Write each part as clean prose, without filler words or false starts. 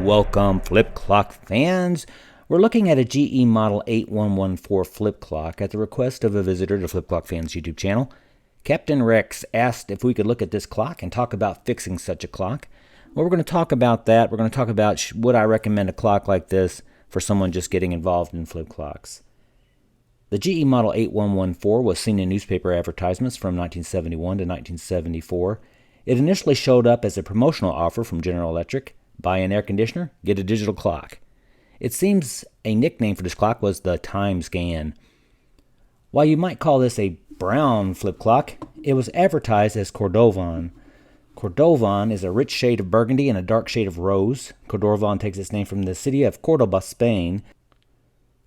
Welcome, flip clock fans. We're looking at a GE Model 8114 flip clock at the request of a visitor to Flip Clock Fans YouTube channel. Captain Rex asked if we could look at this clock and talk about fixing such a clock. Well, we're going to talk about that. We're going to talk about would I recommend a clock like this for someone just getting involved in flip clocks. The GE Model 8114 was seen in newspaper advertisements from 1971 to 1974. It initially showed up as a promotional offer from General Electric. Buy an air conditioner, get a digital clock. It seems a nickname for this clock was the Time Scan. While you might call this a brown flip clock, it was advertised as cordovan. Cordovan is a rich shade of burgundy and a dark shade of rose. Cordovan takes its name from the city of Cordoba, Spain,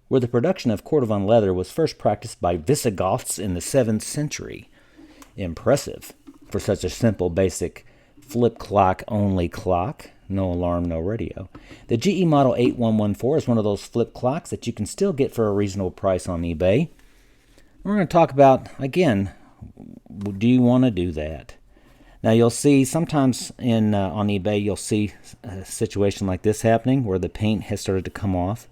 where the production of cordovan leather was first practiced by Visigoths in the 7th century. Impressive for such a simple, basic flip clock only clock. No alarm, no radio. The GE Model 8114 is one of those flip clocks that you can still get for a reasonable price on eBay. We're going to talk about, again, do you want to do that? Now you'll see sometimes on eBay you'll see a situation like this happening where the paint has started to come off,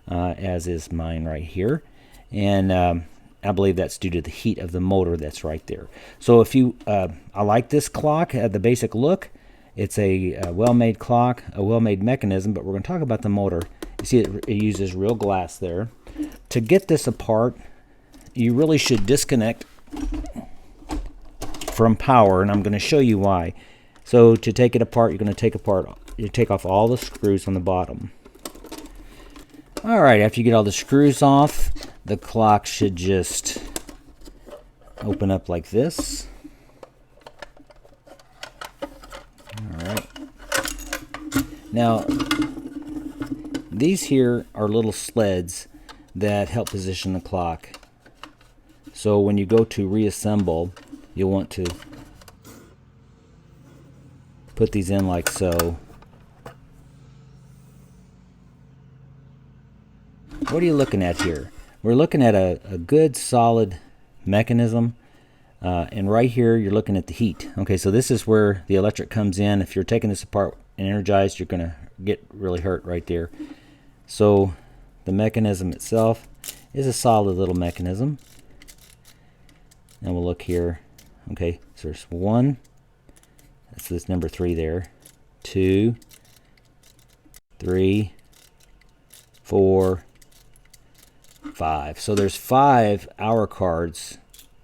as is mine right here. And I believe that's due to the heat of the motor that's right there. So if you, I like this clock at the basic look. It's a well-made clock, a well-made mechanism, but we're going to talk about the motor. You see it uses real glass there. To get this apart, you really should disconnect from power, and I'm going to show you why. So to take it apart, you're going to take off all the screws on the bottom. All right, after you get all the screws off, the clock should just open up like this. Alright. Now, these here are little sleds that help position the clock. So when you go to reassemble, you'll want to put these in like so. What are you looking at here? We're looking at a good solid mechanism. And right here, you're looking at the heat. Okay, so this is where the electric comes in. If you're taking this apart and energized, you're going to get really hurt right there. So the mechanism itself is a solid little mechanism. And we'll look here. Okay, so there's 1. That's this number 3 there. 2, 3, 4, 5. So there's 5 hour cards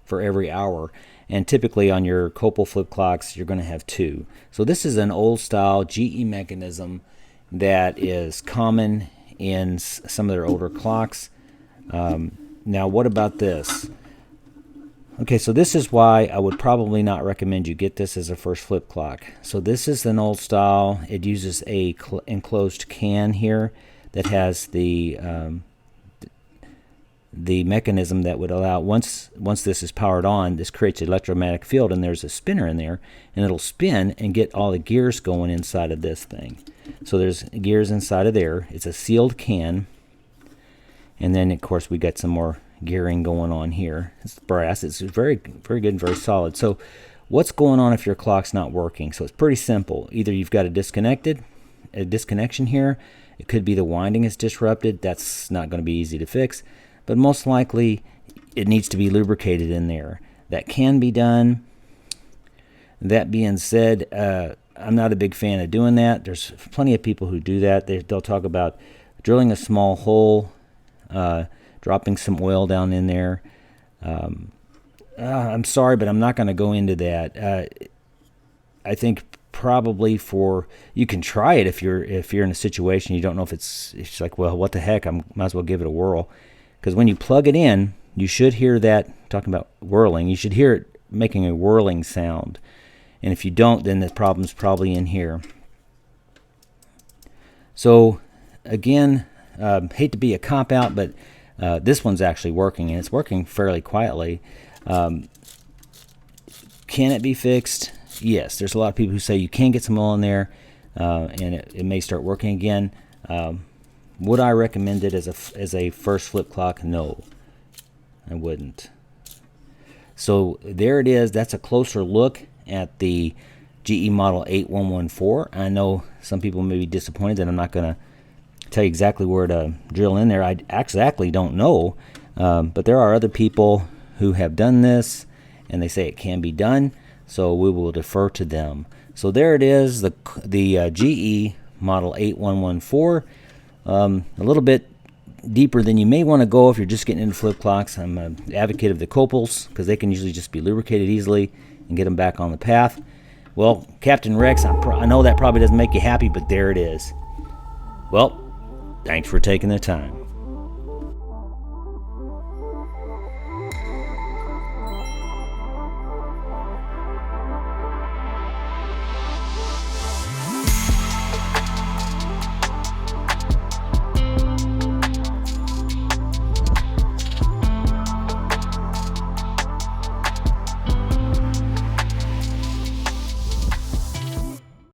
for every hour, and typically on your Copal flip clocks you're going to have 2. So this is an old style GE mechanism that is common in some of their older clocks. Now what about this? Okay, so this is why I would probably not recommend you get this as a first flip clock. So this is an old style. It uses a enclosed can here that has the mechanism that would allow, once this is powered on, this creates an electromagnetic field, and there's a spinner in there, and it'll spin and get all the gears going inside of this thing. So there's gears inside of there. It's a sealed can, and then of course we got some more gearing going on here. It's brass. It's very, very good and very solid. So what's going on if your clock's not working? So it's pretty simple. Either you've got a disconnection here. It could be the winding is disrupted. That's not going to be easy to fix. But most likely it needs to be lubricated in there. That can be done. That being said, I'm not a big fan of doing that. There's plenty of people who do that. They'll talk about drilling a small hole, dropping some oil down in there. I'm sorry, but I'm not going to go into that. I think probably you can try it if you're in a situation you don't know if it's like, well, what the heck, I might as well give it a whirl. Because when you plug it in, you should hear that, talking about whirling, you should hear it making a whirling sound. And if you don't, then the problem's probably in here. So, again, hate to be a cop-out, but this one's actually working, and it's working fairly quietly. Can it be fixed? Yes. There's a lot of people who say you can get some oil in there, and it may start working again. Would I recommend it as a first flip clock? No, I wouldn't. So there it is. That's a closer look at the GE model 8114. I know some people may be disappointed that I'm not going to tell you exactly where to drill in there. I exactly don't know, but there are other people who have done this, and they say it can be done, so we will defer to them. So there it is, the GE model 8114. A little bit deeper than you may want to go if you're just getting into flip clocks. I'm an advocate of the copals because they can usually just be lubricated easily and get them back on the path. Well, Captain Rex, I know that probably doesn't make you happy, but there it is. Well, thanks for taking the time.